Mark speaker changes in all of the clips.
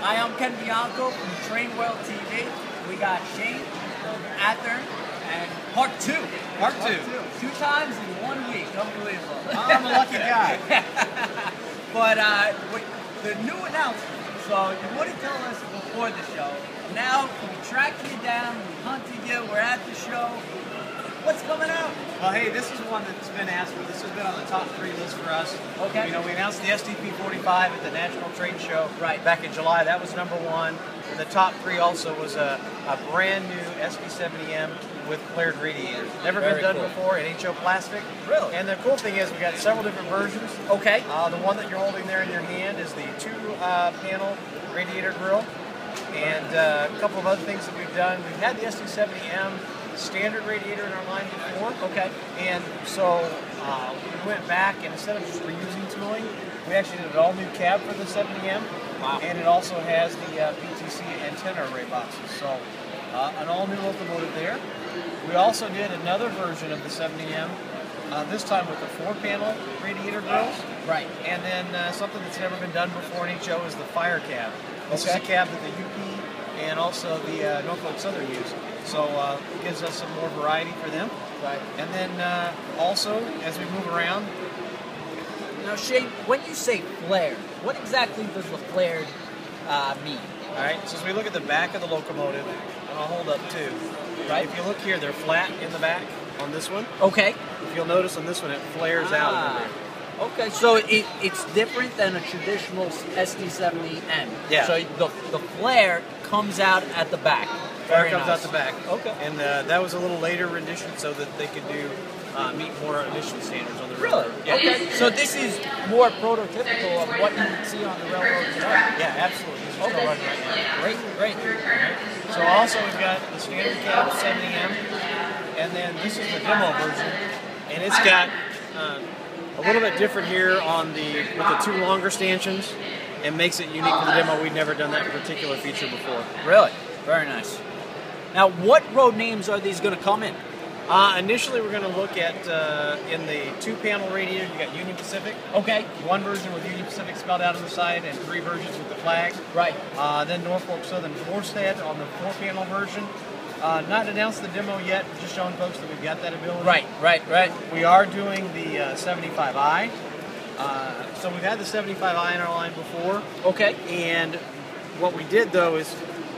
Speaker 1: Hi, I'm Ken Bianco from TrainWorldTV. We got Shane from Athearns and part two.
Speaker 2: Part two.
Speaker 1: 2 times in 1 week. Unbelievable.
Speaker 2: I'm a lucky guy.
Speaker 1: But the new announcement. So you wouldn't tell us before the show. Now we tracked you down, we hunted you, we're at the show. What's coming out?
Speaker 2: Well, hey, this is one that's been asked for. This has been on the top 3 list for us.
Speaker 1: Okay.
Speaker 2: You know, we announced the SDP 45 at the National Trade Show back in July. That was #1. And the top 3 also was a brand new SD70M with flared radiator. Never been done before in HO plastic.
Speaker 1: Really?
Speaker 2: And the cool thing is we got several different versions.
Speaker 1: Okay.
Speaker 2: The one that you're holding there in your hand is the 2-panel radiator grill. And a couple of other things that we've done. We've had the SD70M standard radiator in our line before.
Speaker 1: Okay.
Speaker 2: And so we went back, and instead of just reusing tooling, we actually did an all-new cab for the 70M.
Speaker 1: Wow.
Speaker 2: And it also has the PTC antenna array boxes. So an all-new locomotive there. We also did another version of the 70M, this time with the 4-panel radiator grills.
Speaker 1: Right.
Speaker 2: And then something that's never been done before in HO is the fire cab. This is a cab that the UP and also the Norfolk Southern use. So it gives us some more variety for them.
Speaker 1: Right.
Speaker 2: And then also, as we move around.
Speaker 1: Now, Shane, when you say flared, what exactly does the flared mean?
Speaker 2: All right, so as we look at the back of the locomotive, and I'll hold up too.
Speaker 1: Right.
Speaker 2: If you look here, they're flat in the back on this one.
Speaker 1: Okay.
Speaker 2: If you'll notice on this one, it flares out a little bit.
Speaker 1: Okay, so it's different than a traditional SD70M.
Speaker 2: Yeah.
Speaker 1: So the flare comes out at the back.
Speaker 2: Flare comes out the back.
Speaker 1: Okay.
Speaker 2: And that was a little later rendition so that they could do meet more emission standards on the railroad.
Speaker 1: Really?
Speaker 2: Yeah.
Speaker 1: Okay. So this is more prototypical of what you would see on the railroad today.
Speaker 2: Yeah, absolutely. This is still running right now.
Speaker 1: Great.
Speaker 2: So also we've got the standard cab 70M, and then this is the demo version, and it's got a little bit different here on with the 2 longer stanchions, and makes it unique for the demo. We've never done that particular feature before.
Speaker 1: Really? Very nice. Now, what road names are these going to come in?
Speaker 2: Initially, we're going to look at, in the 2-panel radiator, you got Union Pacific.
Speaker 1: Okay.
Speaker 2: 1 version with Union Pacific spelled out on the side, and 3 versions with the flag.
Speaker 1: Right.
Speaker 2: Then Norfolk Southern Vorstead on the 4-panel version. Not announced the demo yet, just showing folks that we've got that ability.
Speaker 1: Right.
Speaker 2: We are doing the 75i. So we've had the 75i in our line before.
Speaker 1: Okay.
Speaker 2: And what we did, though, is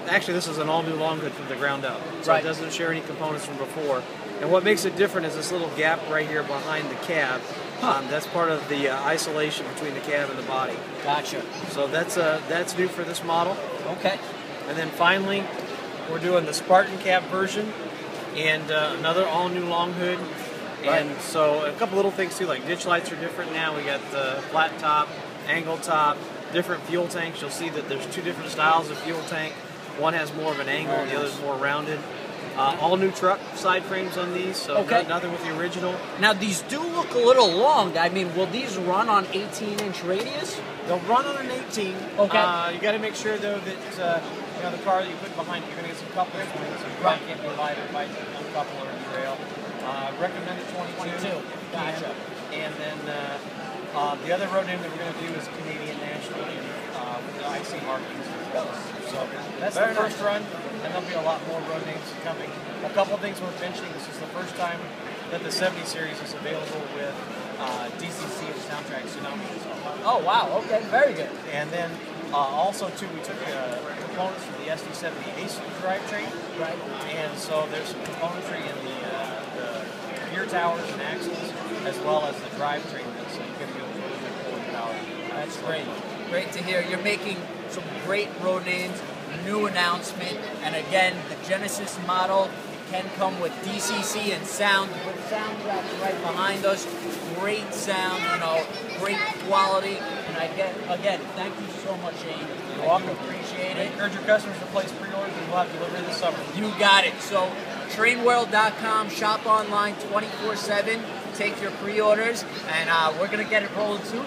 Speaker 2: actually this is an all-new long hood from the ground up. So it doesn't share any components from before. And what makes it different is this little gap right here behind the cab. That's part of the isolation between the cab and the body.
Speaker 1: Gotcha.
Speaker 2: So that's new for this model.
Speaker 1: Okay.
Speaker 2: And then finally, we're doing the Spartan cab version and another all-new long hood. And so a couple little things too, like ditch lights are different now. We got the flat top, angle top, different fuel tanks. You'll see that there's 2 different styles of fuel tank. One has more of an angle, and the other is more rounded. All new truck side frames on these, so nothing with the original.
Speaker 1: Now these do look a little long. I mean, will these run on 18-inch radius?
Speaker 2: They'll run on an 18.
Speaker 1: Okay.
Speaker 2: You got to make sure though that the car that you put behind you're going to get some couplers with it, so you can't be live and might uncouple or derail. Recommended 22.
Speaker 1: Gotcha.
Speaker 2: And then the other road name that we're going to do is Canadian National with the IC markings as well. So that's the first run, and there'll be a lot more road names coming. A couple of things worth mentioning. This is the first time that the 70 series is available with DCC and soundtrack tsunami.
Speaker 1: Oh wow! Okay, very good.
Speaker 2: And then also too, we took components from the SD70 Ace drivetrain.
Speaker 1: Right.
Speaker 2: And so there's some componentry in the gear towers and axles, as well as the drivetrain that's going to be able to pulling power.
Speaker 1: That's great. Great to hear. You're making some great road names, new announcement, and again, the Genesis model can come with DCC and sound. With sound that's right behind us, great sound, great quality. And again, thank you so much, Shane.
Speaker 2: You're welcome.
Speaker 1: Appreciate it.
Speaker 2: Encourage your customers to place pre-orders, and we'll have delivery this summer.
Speaker 1: You got it. So, TrainWorld.com, shop online 24/7. Take your pre-orders, and we're gonna get it rolling soon.